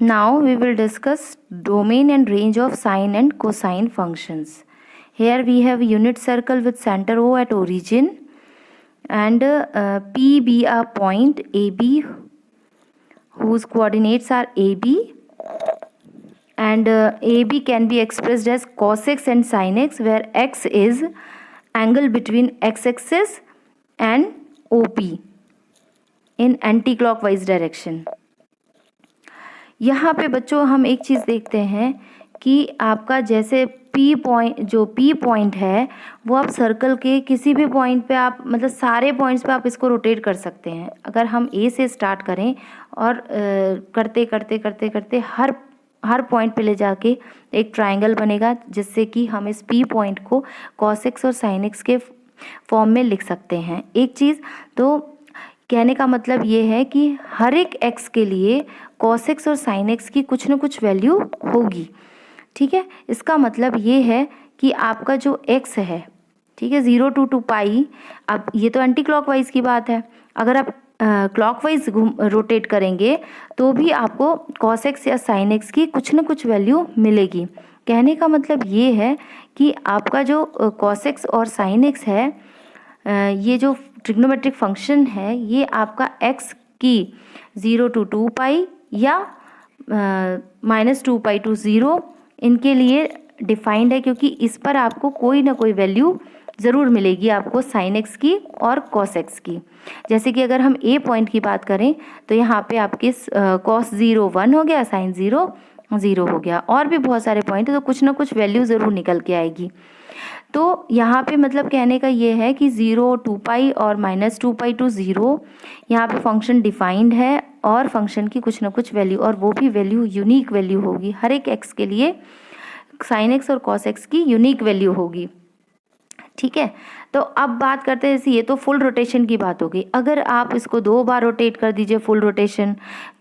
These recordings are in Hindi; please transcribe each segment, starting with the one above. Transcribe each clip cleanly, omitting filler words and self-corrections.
Now we will discuss domain and range of sine and cosine functions. Here we have unit circle with center O at origin and P be a point AB whose coordinates are AB, and AB can be expressed as cos x and sin x, where x is angle between x-axis and OP in anti-clockwise direction. यहाँ पे बच्चों हम एक चीज़ देखते हैं कि आपका जैसे P पॉइंट है वो आप सर्कल के किसी भी पॉइंट पे आप मतलब सारे पॉइंट्स पे आप इसको रोटेट कर सकते हैं. अगर हम A से स्टार्ट करें और करते करते करते करते हर पॉइंट पे ले जाके एक ट्रायंगल बनेगा, जिससे कि हम इस P पॉइंट को cos x और sin x के फॉर्म में लिख सकते हैं. एक चीज़ तो कहने का मतलब ये है कि हर एक x के लिए cos x और sin x की कुछ न कुछ वैल्यू होगी. ठीक है, इसका मतलब ये है कि आपका जो x है, ठीक है, 0 to 2 पाई. अब ये तो एंटी क्लॉकवाइज की बात है. अगर आप क्लॉकवाइज रोटेट करेंगे तो भी आपको cos x या sin x की कुछ न कुछ वैल्यू मिलेगी. कहने का मतलब ये है कि आपका जो cos x और sin x है, ये जो ट्रिग्नोमेट्रिक फंक्शन है, ये आपका x की 0 to 2 पाई या -2 पाई to 0 इनके लिए डिफाइंड है, क्योंकि इस पर आपको कोई ना कोई वैल्यू ज़रूर मिलेगी आपको sin x की और cos x की. जैसे कि अगर हम A पॉइंट की बात करें तो यहाँ पे आपके cos 0 1 हो गया, sin 0 0 हो गया, और भी बहुत सारे पॉइंट है, तो कुछ ना कुछ वैल्यू ज़रूर निकल के आएगी. तो यहाँ पे मतलब कहने का ये है कि 0 2 पाई और -2 पाई to 0 यहाँ पे फंक्शन डिफाइंड है, और फंक्शन की कुछ ना कुछ वैल्यू, और वो भी वैल्यू यूनिक वैल्यू होगी. हर एक x के लिए sin x और cos x की यूनिक वैल्यू होगी. ठीक है, तो अब बात करते हैं, जैसे ये तो फुल रोटेशन की बात हो गई. अगर आप इसको 2 बार रोटेट कर दीजिए फुल रोटेशन,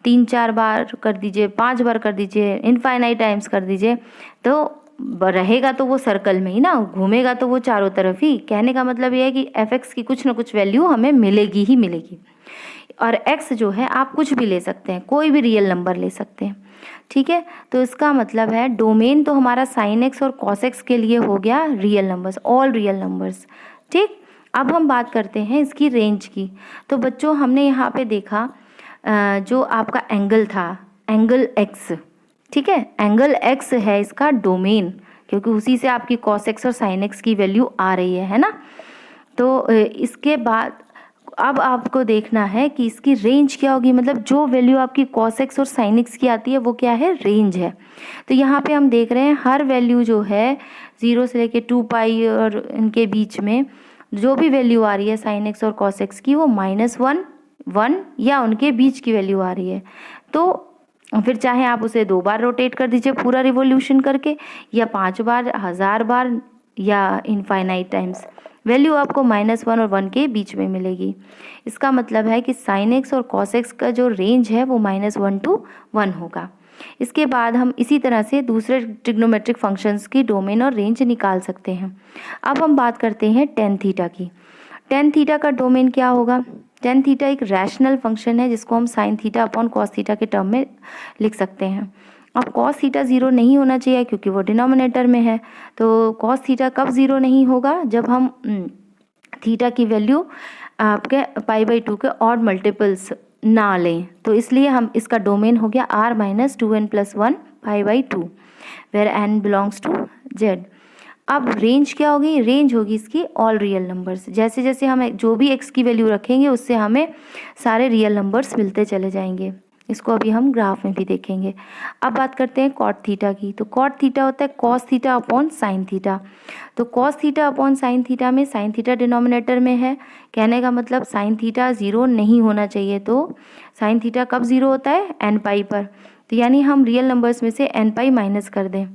3-4 बार कर दीजिए, 5 बार कर दीजिए, इनफाइनाइट टाइम्स कर दीजिए, तो रहेगा तो वो सर्कल में ही ना, घूमेगा तो वो चारों तरफ ही. कहने का मतलब ये है कि f(x) की कुछ ना कुछ वैल्यू हमें मिलेगी ही मिलेगी. और x जो है आप कुछ भी ले सकते हैं, कोई भी रियल नंबर ले सकते हैं. ठीक है, तो इसका मतलब है डोमेन तो हमारा sin x और cos x के लिए हो गया real numbers, all real numbers. ठीक, अब हम बात करते हैं इसकी रेंज की. तो बच्चों हमने यहाँ पे देखा जो आपका एंगल था, एंगल x, ठीक है, एंगल x है इसका डोमेन, क्योंकि उसी से आपकी cos x और sin x की वैल्यू आ रही है ना. तो इसके बाद अब आपको देखना है कि इसकी रेंज क्या होगी, मतलब जो वैल्यू आपकी cos x और sin x की आती है वो क्या है, रेंज है. तो यहाँ पे हम देख रहे हैं हर वैल्यू जो है 0 से लेके 2 पाई और इनके बीच में जो भी वैल्यू आ रही है sin x और cos x की, वो -1 1 या उनके बीच की वैल्यू आ रही है. तो फिर चाहे आप उसे 2 बार रोटेट कर दीजिए पूरा रिवोल्यूशन करके, या 5 बार, 1000 बार, या इनफाइनाइट टाइम्स, वैल्यू आपको -1 और 1 के बीच में मिलेगी. इसका मतलब है कि sin x और cos x का जो रेंज है वो -1 to 1 होगा. इसके बाद हम इसी तरह से दूसरे ट्रिग्नोमेट्रिक फंक्शंस की डोमेन और रेंज निकाल सकते हैं. अब हम बात करते हैं tan थीटा की. tan थीटा का डोमेन क्या होगा. tan थीटा एक रैशनल फंक्शन है जिसको हम sin theta upon cos theta के टर्म में लिख सकते हैं. अब cos थीटा 0 नहीं होना चाहिए क्योंकि वो डिनोमिनेटर में है. तो cos थीटा कब 0 नहीं होगा, जब हम थीटा की वैल्यू आपके π/2 के ऑड मल्टीपल्स ना लें. तो इसलिए हम इसका डोमेन हो गया r - 2n + 1 π/2 where n belongs to z. अब रेंज क्या होगी, रेंज होगी इसकी ऑल रियल नंबर्स. जैसे जैसे हम जो भी x की वैल्यू रखेंगे उससे हमें सारे रियल नंबर्स मिलते चले जाएंगे. इसको अभी हम ग्राफ में भी देखेंगे. अब बात करते हैं कॉट थीटा की. तो कॉट थीटा होता है cos theta upon sine theta. तो cos theta upon sine theta में साइन थीटा डिनोमिनेटर में है. कहने का मतलब साइन थीटा 0 नहीं होना चाहिए. तो साइन थीटा कब 0 होता है, n पाई पर. तो यानी हम रियल नंबर्स में से n पाई माइनस कर दें.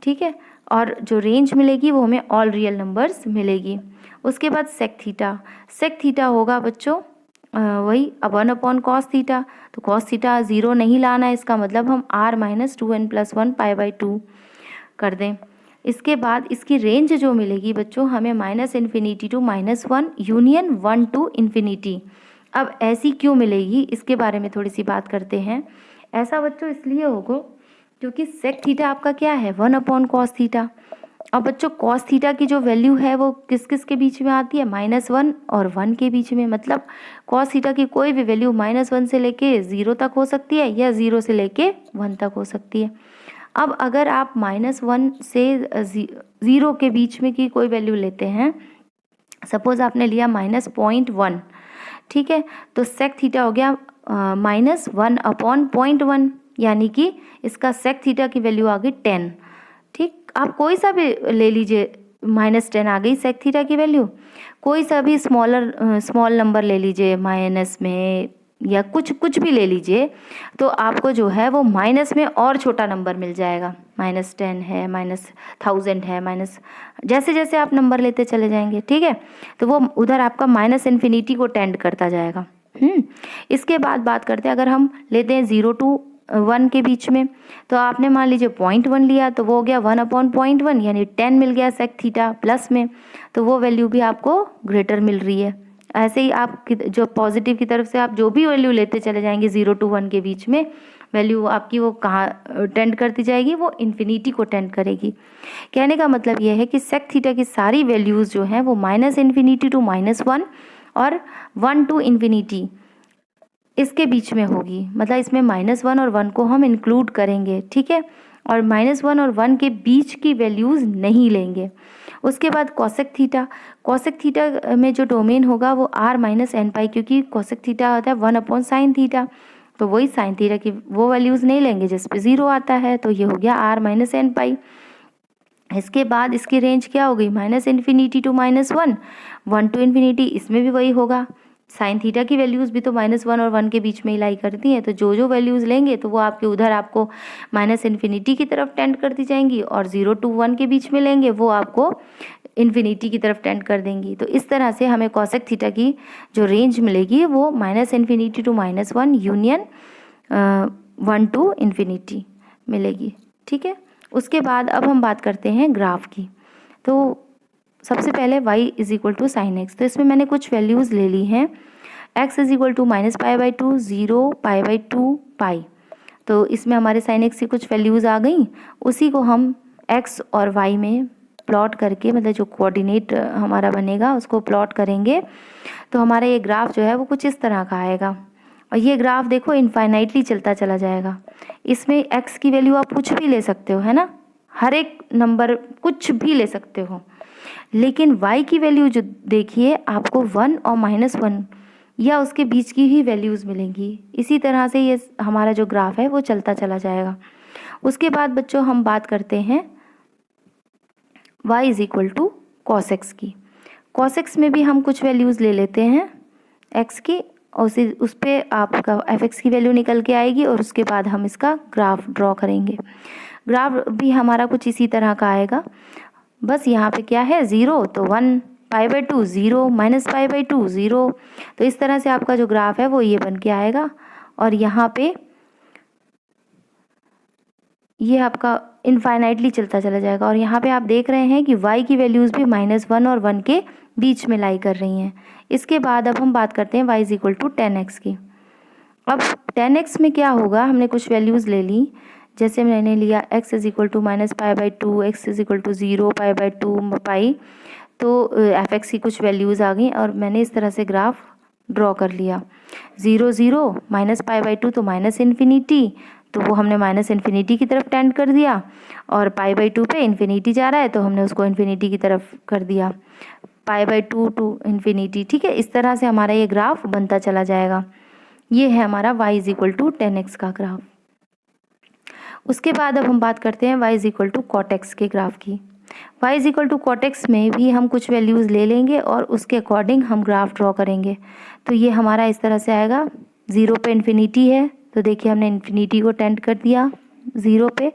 ठीक है, और जो रेंज मिलेगी वो हमें ऑल रियल नंबर्स मिलेगी. उसके बाद सेक थीटा. सेक थीटा होगा बच्चों वही 1 अपॉन कॉस थीटा. तो कॉस थीटा 0 नहीं लाना है, इसका मतलब हम r - 2n + 1 π/2 कर दें. इसके बाद इसकी रेंज जो मिलेगी बच्चों हमें -∞ to -1 यूनियन 1 to ∞. अब ऐसी क्यों मिलेगी इसके बारे में थोड़ी सी बात करते हैं. ऐसा बच्चों इसलिए होगा क्योंकि सेक थीटा आपका क्या है 1/cos थीटा। अब बच्चों cos थीटा की जो वैल्यू है वो किस किस के बीच में आती है, -1 और 1 के बीच में। मतलब cos थीटा की कोई भी वैल्यू -1 से लेके 0 तक हो सकती है या 0 से लेके 1 तक हो सकती है। अब अगर आप -1 से 0 के बीच में की कोई वैल्यू लेते हैं, सपोज आपने लिया -0.1, ठीक है, तो सेक थीटा हो गया -1/0.1, यानी कि इसका सेक थीटा की वैल्यू आ गई 10। ठीक, आप कोई सा भी ले लीजिए, -10 आ गई सेक थीटा की वैल्यू। कोई सा भी स्मॉल नंबर ले लीजिए माइनस में, या कुछ भी ले लीजिए, तो आपको जो है वो माइनस में और छोटा नंबर मिल जाएगा। -10 है, -1000 है, माइनस जैसे जैसे आप नंबर लेते चले जाएंगे, ठीक है, तो वो उधर आपका -इन्फिनिटी को टेंड करता जाएगा। इसके बाद बात करते हैं, अगर हम लेते हैं 0 to 1 के बीच में, तो आपने मान लीजिए 0.1 लिया, तो वो हो गया 1/0.1, यानी 10 मिल गया सेक थीटा प्लस में, तो वो वैल्यू भी आपको ग्रेटर मिल रही है। ऐसे ही आप जो पॉजिटिव की तरफ से आप जो भी वैल्यू लेते चले जाएंगे 0 to 1 के बीच में, वैल्यू आपकी वो कहाँ टेंड करती जाएगी, वो इन्फिनिटी को टेंड करेगी। कहने का मतलब ये है कि सेक थीटा की सारी वैल्यूज़ जो हैं वो -इन्फिनिटी टू -1 और 1 to इन्फिनिटी इसके बीच में होगी। मतलब इसमें -1 और 1 को हम इंक्लूड करेंगे, ठीक है, और -1 और 1 के बीच की वैल्यूज़ नहीं लेंगे। उसके बाद कॉसेक थीटा में जो डोमेन होगा वो r-n पाई, क्योंकि कॉसेक थीटा होता है 1/sin थीटा, तो वही साइन थीटा की वो वैल्यूज़ नहीं लेंगे जिस पे 0 आता है, तो ये हो गया r-n पाई। इसके बाद इसकी रेंज क्या हो गई, -इन्फिनिटी टू -1, 1 to इन्फिनिटी, इसमें भी वही होगा। साइन थीटा की वैल्यूज़ भी तो -1 और 1 के बीच में ही लाई करती हैं, तो जो जो वैल्यूज़ लेंगे तो वो आपके उधर आपको -इन्फिनिटी की तरफ टेंड करती जाएंगी, और 0 to 1 के बीच में लेंगे वो आपको इन्फिनिटी की तरफ टेंड कर देंगी। तो इस तरह से हमें कॉसेक थीटा की जो रेंज मिलेगी वो -infinity to -1 union 1 to infinity मिलेगी, ठीक है। उसके बाद अब हम बात करते हैं ग्राफ की। तो सबसे पहले y = sin x, तो इसमें मैंने कुछ वैल्यूज़ ले ली हैं। x = -π/2, 0, π/2, पाई, तो इसमें हमारे sin x की कुछ वैल्यूज़ आ गई। उसी को हम x और y में प्लॉट करके, मतलब जो कोऑर्डिनेट हमारा बनेगा उसको प्लॉट करेंगे, तो हमारा ये ग्राफ जो है वो कुछ इस तरह का आएगा। और ये ग्राफ देखो इनफाइनाइटली चलता चला जाएगा। इसमें x की वैल्यू आप कुछ भी ले सकते हो, है ना, हर एक नंबर कुछ भी ले सकते हो, लेकिन y की वैल्यू जो देखिए आपको 1 और -1 या उसके बीच की ही वैल्यूज़ मिलेंगी। इसी तरह से ये हमारा जो ग्राफ है वो चलता चला जाएगा। उसके बाद बच्चों हम बात करते हैं y = cos x की। cos x में भी हम कुछ वैल्यूज़ ले लेते हैं x की, और उस पर आपका f(x) की वैल्यू निकल के आएगी, और उसके बाद हम इसका ग्राफ ड्रॉ करेंगे। ग्राफ भी हमारा कुछ इसी तरह का आएगा, बस यहाँ पे क्या है 0 तो 1, π/2 0, -π/2 0, तो इस तरह से आपका जो ग्राफ है वो ये बन के आएगा। और यहाँ पे ये आपका इनफाइनाइटली चलता चला जाएगा, और यहाँ पे आप देख रहे हैं कि y की वैल्यूज़ भी -1 और 1 के बीच में लाई कर रही हैं। इसके बाद अब हम बात करते हैं y = 10x की। अब 10x में क्या होगा, हमने कुछ वैल्यूज़ ले ली, जैसे मैंने लिया x = -π/2, x = 0, π/2 पाई, तो f(x) की कुछ वैल्यूज़ आ गई, और मैंने इस तरह से ग्राफ ड्रॉ कर लिया। 0 0, -π/2 तो -इन्फिनिटी, तो वो हमने -इन्फिनिटी की तरफ टेंड कर दिया, और π/2 पे इन्फिनिटी जा रहा है तो हमने उसको इन्फिनिटी की तरफ कर दिया, π/2 टू इन्फिनिटी, ठीक है। इस तरह से हमारा ये ग्राफ बनता चला जाएगा। ये है हमारा y = 10x का ग्राफ। उसके बाद अब हम बात करते हैं y = cot x के ग्राफ की। y = cot x में भी हम कुछ वैल्यूज़ ले लेंगे और उसके अकॉर्डिंग हम ग्राफ ड्रॉ करेंगे। तो ये हमारा इस तरह से आएगा, 0 पे इन्फिनिटी है, तो देखिए हमने इन्फिनिटी को टेंड कर दिया 0 पे,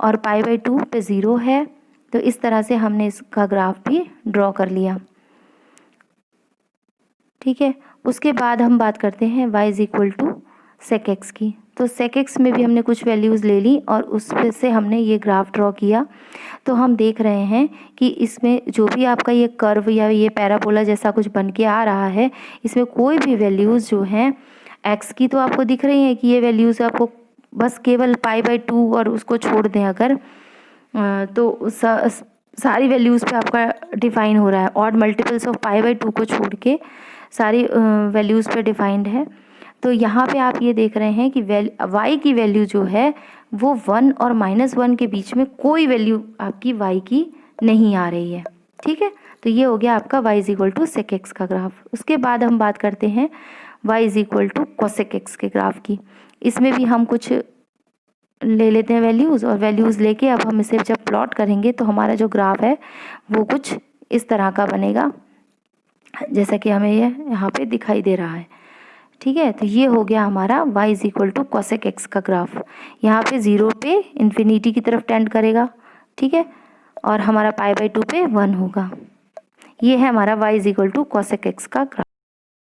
और π/2 पे 0 है, तो इस तरह से हमने इसका ग्राफ भी ड्रॉ कर लिया, ठीक है। उसके बाद हम बात करते हैं y = sec x की। तो sec x में भी हमने कुछ वैल्यूज़ ले ली और उस से हमने ये ग्राफ ड्रॉ किया। तो हम देख रहे हैं कि इसमें जो भी आपका ये कर्व या ये पैराबोला जैसा कुछ बन के आ रहा है, इसमें कोई भी वैल्यूज़ जो हैं x की तो आपको दिख रही हैं कि ये वैल्यूज़ आपको बस केवल π/2 और उसको छोड़ दें अगर, तो सारी वैल्यूज़ पे आपका डिफाइन हो रहा है। ऑड मल्टीपल्स ऑफ π/2 को छोड़ के सारी वैल्यूज़ पे डिफाइंड है। तो यहाँ पे आप ये देख रहे हैं कि y की वैल्यू जो है वो 1 और -1 के बीच में कोई वैल्यू आपकी y की नहीं आ रही है। ठीक है, तो ये हो गया आपका y = sec x का ग्राफ। उसके बाद हम बात करते हैं y = cosec x के ग्राफ की। इसमें भी हम कुछ ले लेते हैं वैल्यूज़, और वैल्यूज़ लेके अब हम इसे जब प्लॉट करेंगे तो हमारा जो ग्राफ है वो कुछ इस तरह का बनेगा, जैसा कि हमें ये यहाँ पे दिखाई दे रहा है। ठीक है, तो ये हो गया हमारा y = cosec x का ग्राफ। यहाँ पे 0 पे इन्फिनिटी की तरफ टेंड करेगा। ठीक है, और हमारा π/2 पे 1 होगा। ये है हमारा y = cosec x का ग्राफ।